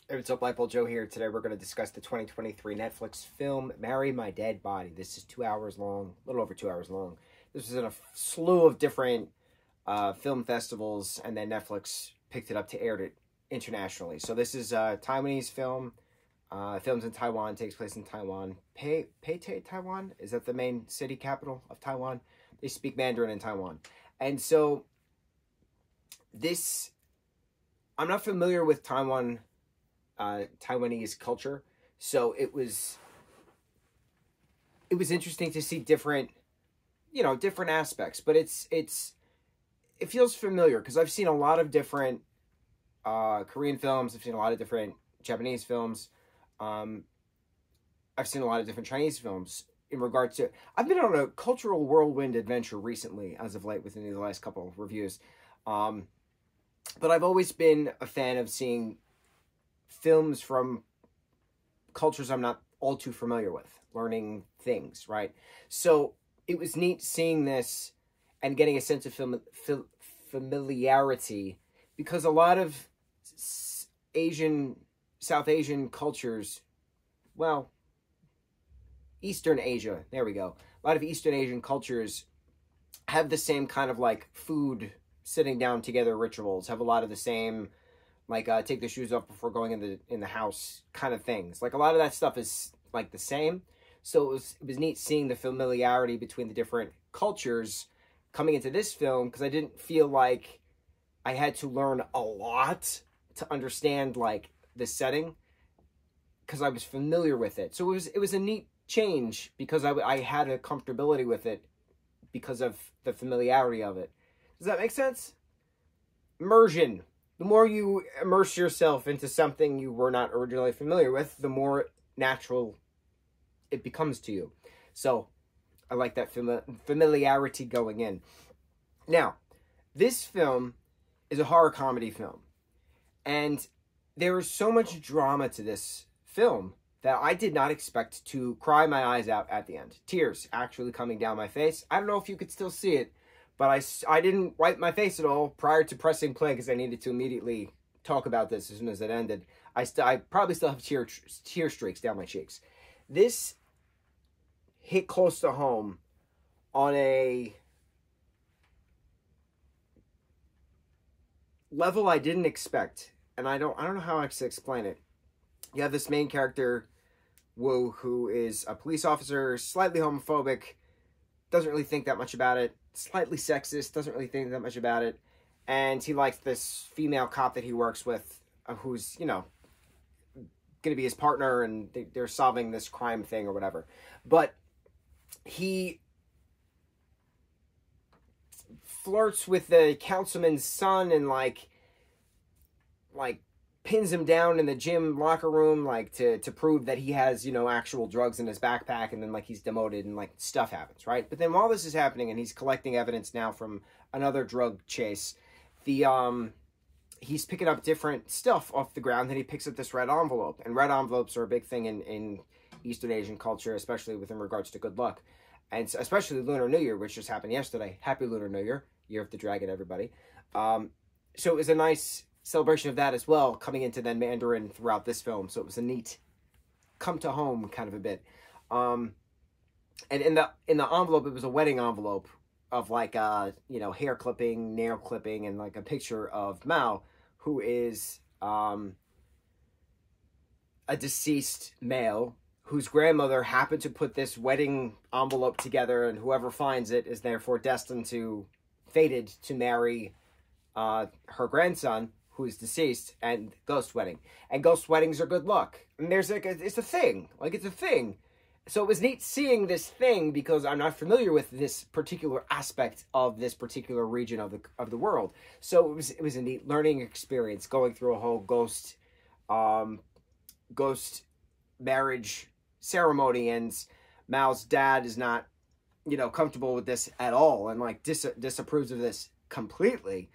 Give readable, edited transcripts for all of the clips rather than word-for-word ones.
Hey, what's up, lightboltjoe here. Today we're going to discuss the 2023 Netflix film, Marry My Dead Body. This is 2 hours long, a little over 2 hours long. This was in a slew of different film festivals, and then Netflix picked it up to air it internationally. So this is a Taiwanese film, films in Taiwan, takes place in Taiwan. Pei, Taiwan? Is that the main city capital of Taiwan? They speak Mandarin in Taiwan. And so this, I'm not familiar with Taiwanese culture, so it was interesting to see different aspects, but it feels familiar because I've seen a lot of different Korean films. I've seen a lot of different Japanese films. I've seen a lot of different Chinese films in regards to, I've been on a cultural whirlwind adventure recently, as of late, within the last couple of reviews. But I've always been a fan of seeing films from cultures I'm not all too familiar with, learning things, right? So it was neat seeing this and getting a sense of familiarity, because a lot of South Asian cultures, well, Eastern Asia, there we go. A lot of Eastern Asian cultures have the same kind of like food, sitting down together rituals, have a lot of the same, like take the shoes off before going in the house kind of things. Like a lot of that stuff is like the same. So it was neat seeing the familiarity between the different cultures coming into this film, because I didn't feel like I had to learn a lot to understand like the setting, because I was familiar with it. So it was a neat change, because I had a comfortability with it because of the familiarity of it. Does that make sense? Immersion. The more you immerse yourself into something you were not originally familiar with, the more natural it becomes to you. So I like that familiarity going in. Now, this film is a horror comedy film, and there is so much drama to this film that I did not expect to cry my eyes out at the end. Tears actually coming down my face. I don't know if you could still see it, but I didn't wipe my face at all prior to pressing play, because I needed to immediately talk about this as soon as it ended. I probably still have tear streaks down my cheeks. This hit close to home on a level I didn't expect, and I don't know how to explain it. You have this main character, Wu, who is a police officer, slightly homophobic, doesn't really think that much about it, slightly sexist, doesn't really think that much about it, and he likes this female cop that he works with, who's, going to be his partner, and they're solving this crime thing or whatever. But he flirts with the councilman's son and like pins him down in the gym locker room, like to prove that he has, actual drugs in his backpack, and then like he's demoted and like stuff happens, right? But then while this is happening and he's collecting evidence now from another drug chase, he's picking up different stuff off the ground, and he picks up this red envelope. And red envelopes are a big thing in Eastern Asian culture, especially within regards to good luck. And especially Lunar New Year, which just happened yesterday. Happy Lunar New Year, Year of the Dragon, everybody. So it was a nice celebration of that as well, coming into then Mandarin throughout this film. So it was a neat come to home kind of a bit. And in the envelope, it was a wedding envelope of like hair clipping, nail clipping, and like a picture of Mao, who is a deceased male whose grandmother happened to put this wedding envelope together, and whoever finds it is therefore fated to marry her grandson, who is deceased, and ghost wedding. And ghost weddings are good luck. And there's like, it's a thing. Like, it's a thing. So it was neat seeing this thing, because I'm not familiar with this particular aspect of this particular region of the world. So it was a neat learning experience, going through a whole ghost marriage ceremony, and Mao's dad is not, comfortable with this at all, and like disapproves of this completely.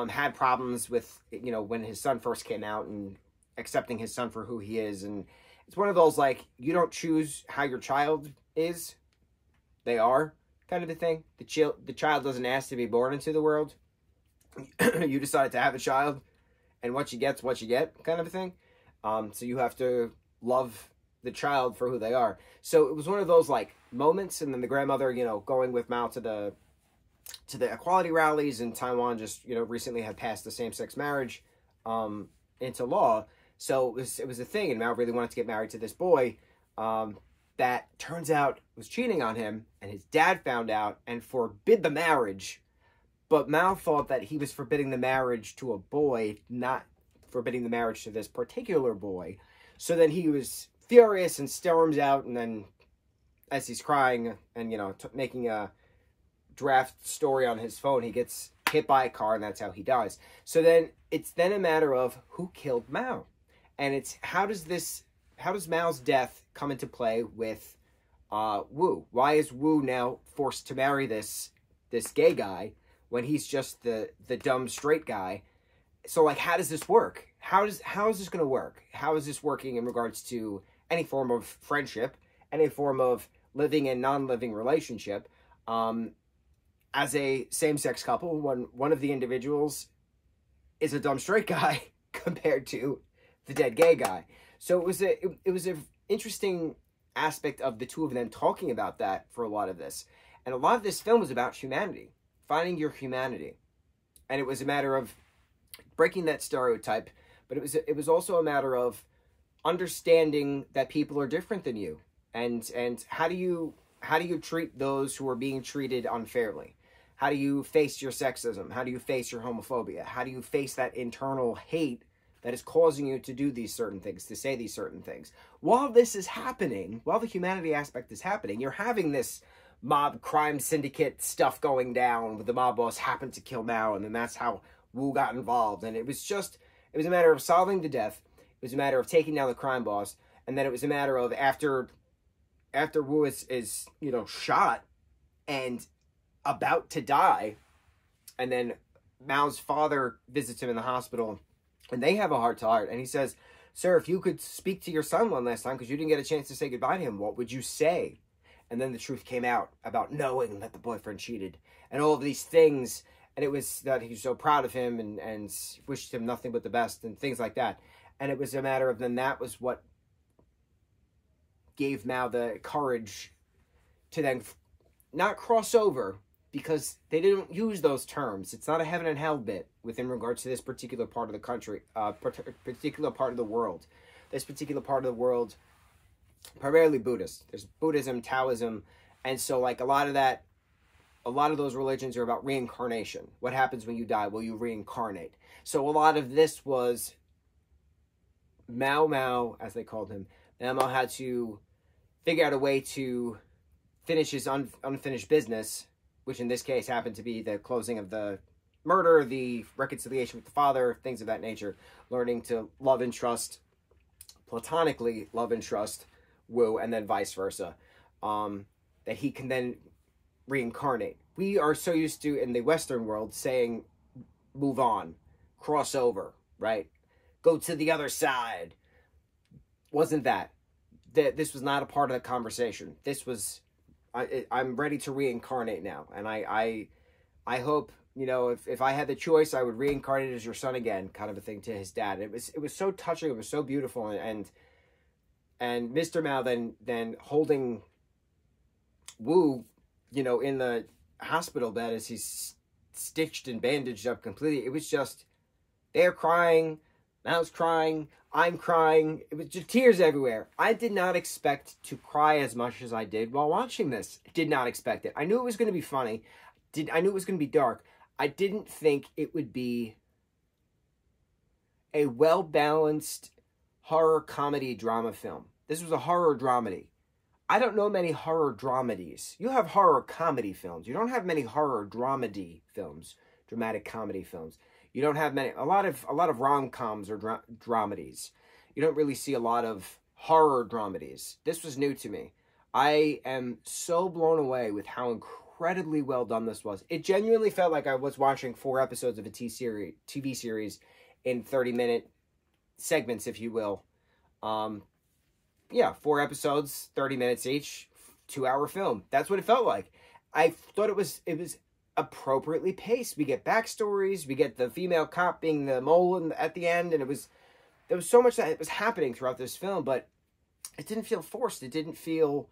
Had problems with, when his son first came out, and accepting his son for who he is. And it's one of those, like, you don't choose how your child is, they are, kind of a thing. The child doesn't ask to be born into the world. You decide to have a child, and what you get's what you get, kind of a thing. So you have to love the child for who they are. So it was one of those like moments, and then the grandmother, you know, going with Mao to the equality rallies in Taiwan, just, you know, recently had passed the same-sex marriage into law. So it was a thing, and Mao really wanted to get married to this boy that turns out was cheating on him, and his dad found out and forbid the marriage. But Mao thought that he was forbidding the marriage to a boy, not forbidding the marriage to this particular boy. So then he was furious and storms out, and then as he's crying and, you know, making a draft story on his phone, he gets hit by a car, and that's how he dies. So then it's then a matter of who killed Mao, and it's how does Mao's death come into play with Wu? Why is Wu now forced to marry this gay guy when he's just the dumb straight guy? So like, how does this work? How is this going to work? How is this working in regards to any form of friendship, any form of living and non-living relationship? As a same-sex couple, when one of the individuals is a dumb straight guy compared to the dead gay guy. So it was a interesting aspect of the two of them talking about that for a lot of this. And a lot of this film was about humanity, finding your humanity. And it was a matter of breaking that stereotype, but it was also a matter of understanding that people are different than you. And how do you treat those who are being treated unfairly? How do you face your sexism? How do you face your homophobia? How do you face that internal hate that is causing you to do these certain things, to say these certain things? While this is happening, while the humanity aspect is happening, you're having this mob crime syndicate stuff going down, with the mob boss happened to kill Mao, and then that's how Wu got involved. And it was a matter of solving the death. It was a matter of taking down the crime boss. And then it was a matter of after Wu is, you know, shot and about to die, and then Mao's father visits him in the hospital, and they have a heart-to-heart, and he says, "Sir, if you could speak to your son one last time, because you didn't get a chance to say goodbye to him, what would you say?" And then the truth came out about knowing that the boyfriend cheated, and all of these things, and it was that he was so proud of him, and wished him nothing but the best, and things like that. And it was a matter of, then that was what gave Mao the courage to then not cross over, because they didn't use those terms. It's not a heaven and hell bit within regards to this particular part of the country, particular part of the world. This particular part of the world, primarily Buddhist. There's Buddhism, Taoism, and so like a lot of those religions are about reincarnation. What happens when you die? Well, you reincarnate. So a lot of this was Mao, as they called him. Mao had to figure out a way to finish his unfinished business, which in this case happened to be the closing of the murder, the reconciliation with the father, things of that nature, learning to love and trust, platonically love and trust Wu, and then vice versa, that he can then reincarnate. We are so used to, in the Western world, saying, move on, cross over, right? Go to the other side. Wasn't that. This was not a part of the conversation. This was, I'm ready to reincarnate now. And I hope, you know, if I had the choice, I would reincarnate as your son again, kind of a thing to his dad. It was so touching. It was so beautiful. And Mr. Mao then holding Wu, you know, in the hospital bed as he's stitched and bandaged up completely. It was just, they're crying, Mao's crying, I'm crying. It was just tears everywhere. I did not expect to cry as much as I did while watching this. Did not expect it. I knew it was going to be funny. I knew it was going to be dark. I didn't think it would be a well-balanced horror comedy drama film. This was a horror dramedy. I don't know many horror dramedies. You have horror comedy films. You don't have many horror dramedy films, dramatic comedy films. You don't have many, a lot of rom-coms or dramedies. You don't really see a lot of horror dramedies. This was new to me. I am so blown away with how incredibly well done this was. It genuinely felt like I was watching 4 episodes of a TV series in 30-minute segments, if you will. Yeah, 4 episodes, 30 minutes each, 2-hour film. That's what it felt like. I thought it was appropriately paced. We get backstories. We get the female cop being the mole at the end, and it was there was so much that was happening throughout this film, but it didn't feel forced. It didn't feel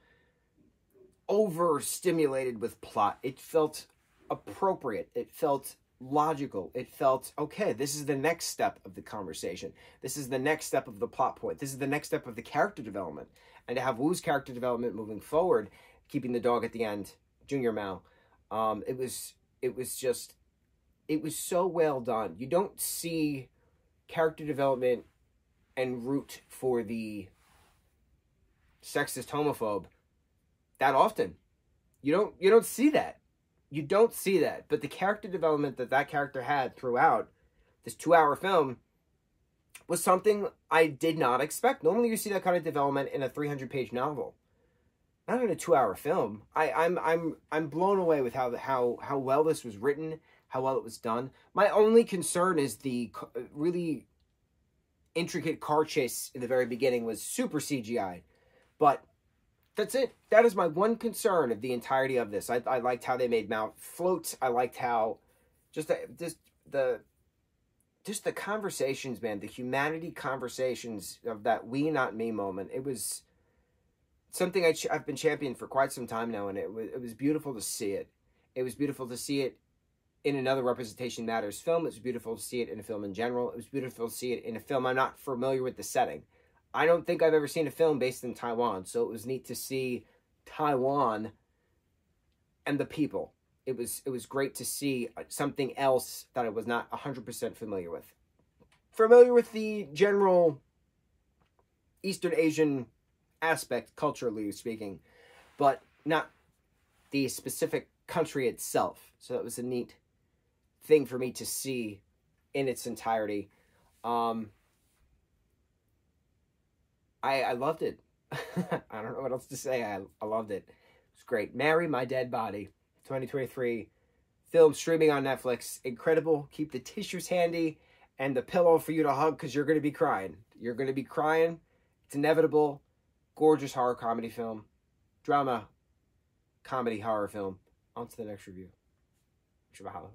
overstimulated with plot. It felt appropriate. It felt logical. It felt, okay, this is the next step of the conversation. This is the next step of the plot point. This is the next step of the character development. And to have Wu's character development moving forward, keeping the dog at the end, Junior Mao, it was so well done. You don't see character development and root for the sexist homophobe that often. You don't see that. You don't see that. But the character development that character had throughout this 2-hour film was something I did not expect. Normally you see that kind of development in a 300-page novel. Not in a 2-hour film. I'm blown away with how well this was written, how well it was done. My only concern is the really intricate car chase in the very beginning was super CGI. But that's it. That is my one concern of the entirety of this. I liked how they made Mao float. I liked how just the conversations, man, the humanity conversations of that we not me moment. It was something I've been championing for quite some time now, and it was beautiful to see it. It was beautiful to see it in another Representation Matters film. It was beautiful to see it in a film in general. It was beautiful to see it in a film I'm not familiar with the setting. I don't think I've ever seen a film based in Taiwan, so it was neat to see Taiwan and the people. It was great to see something else that I was not 100% familiar with. Familiar with the general Eastern Asian aspect, culturally speaking, but not the specific country itself. So it was a neat thing for me to see in its entirety. I loved it. I don't know what else to say. I loved it. It was great. Marry My Dead Body, 2023. Film streaming on Netflix. Incredible. Keep the tissues handy and the pillow for you to hug because you're going to be crying. You're going to be crying. It's inevitable. Gorgeous horror comedy film. Drama, comedy, horror film. On to the next review. Mahalo.